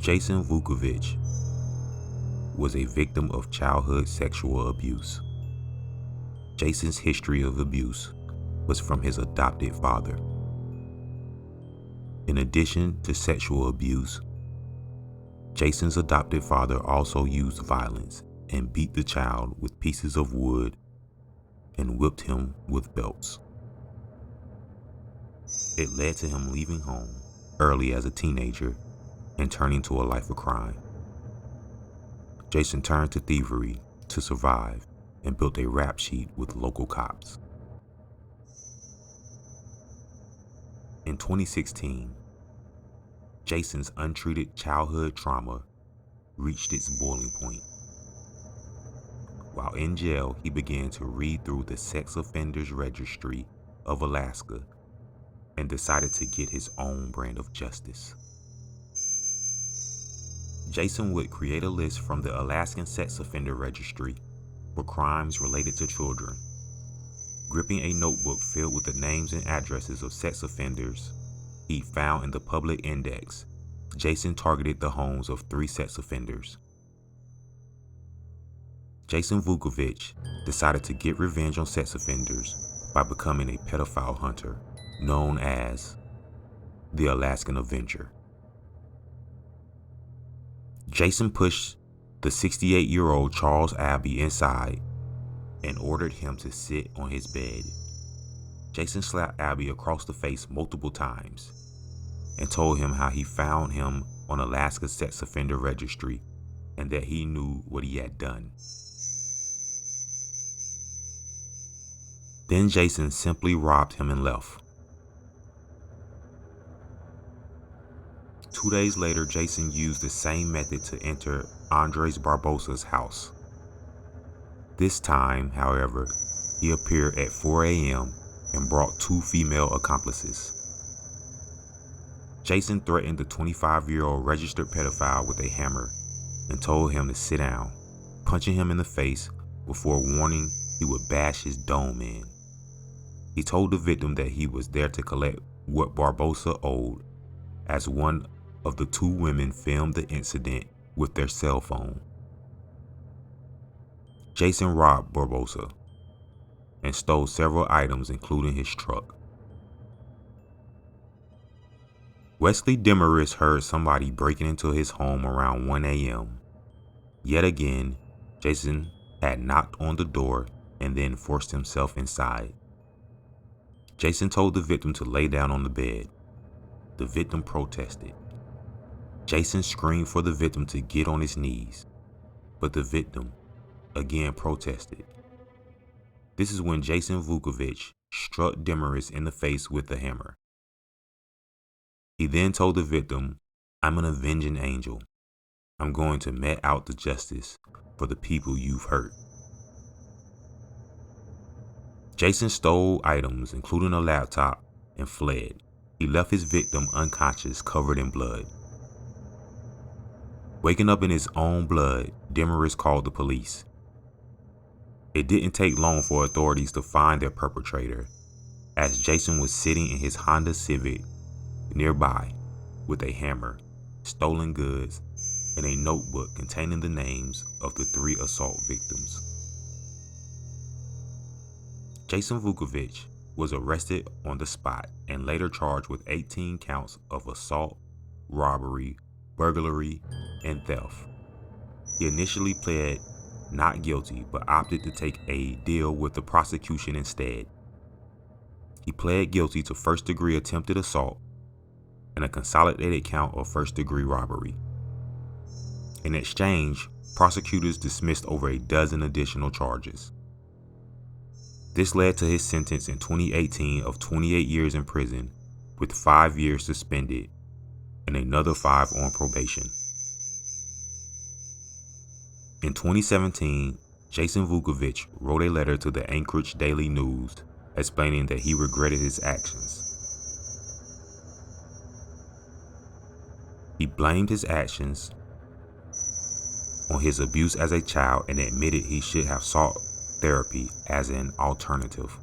Jason Vukovich was a victim of childhood sexual abuse. Jason's history of abuse was from his adopted father. In addition to sexual abuse, Jason's adopted father also used violence and beat the child with pieces of wood and whipped him with belts. It led to him leaving home early as a teenager and turning to a life of crime. Jason turned to thievery to survive and built a rap sheet with local cops. In 2016, Jason's untreated childhood trauma reached its boiling point. While in jail, he began to read through the Sex Offenders Registry of Alaska and decided to get his own brand of justice. Jason would create a list from the Alaskan Sex Offender Registry for crimes related to children. Gripping a notebook filled with the names and addresses of sex offenders he found in the public index, Jason targeted the homes of 3 sex offenders. Jason Vukovich decided to get revenge on sex offenders by becoming a pedophile hunter known as the Alaskan Avenger. Jason pushed the 68-year-old Charles Abbey inside and ordered him to sit on his bed. Jason slapped Abbey across the face multiple times and told him how he found him on Alaska's sex offender registry and that he knew what he had done. Then Jason simply robbed him and left. 2 days later, Jason used the same method to enter Andres Barbosa's house. This time, however, he appeared at 4 a.m. and brought 2 female accomplices. Jason threatened the 25-year-old registered pedophile with a hammer and told him to sit down, punching him in the face before warning he would bash his dome in. He told the victim that he was there to collect what Barbosa owed, as one of the 2 women filmed the incident with their cell phone. Jason robbed Barbosa and stole several items, including his truck. Wesley Demarest heard somebody breaking into his home around 1 a.m. Yet again, Jason had knocked on the door and then forced himself inside. Jason told the victim to lay down on the bed. The victim protested. Jason screamed for the victim to get on his knees, but the victim again protested. This is when Jason Vukovich struck Demarest in the face with the hammer. He then told the victim, "I'm an avenging angel. I'm going to mete out the justice for the people you've hurt." Jason stole items, including a laptop, and fled. He left his victim unconscious, covered in blood. Waking up in his own blood, Demarest called the police. It didn't take long for authorities to find their perpetrator, as Jason was sitting in his Honda Civic nearby with a hammer, stolen goods, and a notebook containing the names of the 3 assault victims. Jason Vukovich was arrested on the spot and later charged with 18 counts of assault, robbery, burglary, and theft. He initially pled not guilty but opted to take a deal with the prosecution instead. He pled guilty to first-degree attempted assault and a consolidated count of first-degree robbery. In exchange, prosecutors dismissed over a dozen additional charges. This led to his sentence in 2018 of 28 years in prison, with 5 years suspended and another 5 on probation. In 2017, Jason Vukovich wrote a letter to the Anchorage Daily News explaining that he regretted his actions. He blamed his actions on his abuse as a child and admitted he should have sought therapy as an alternative.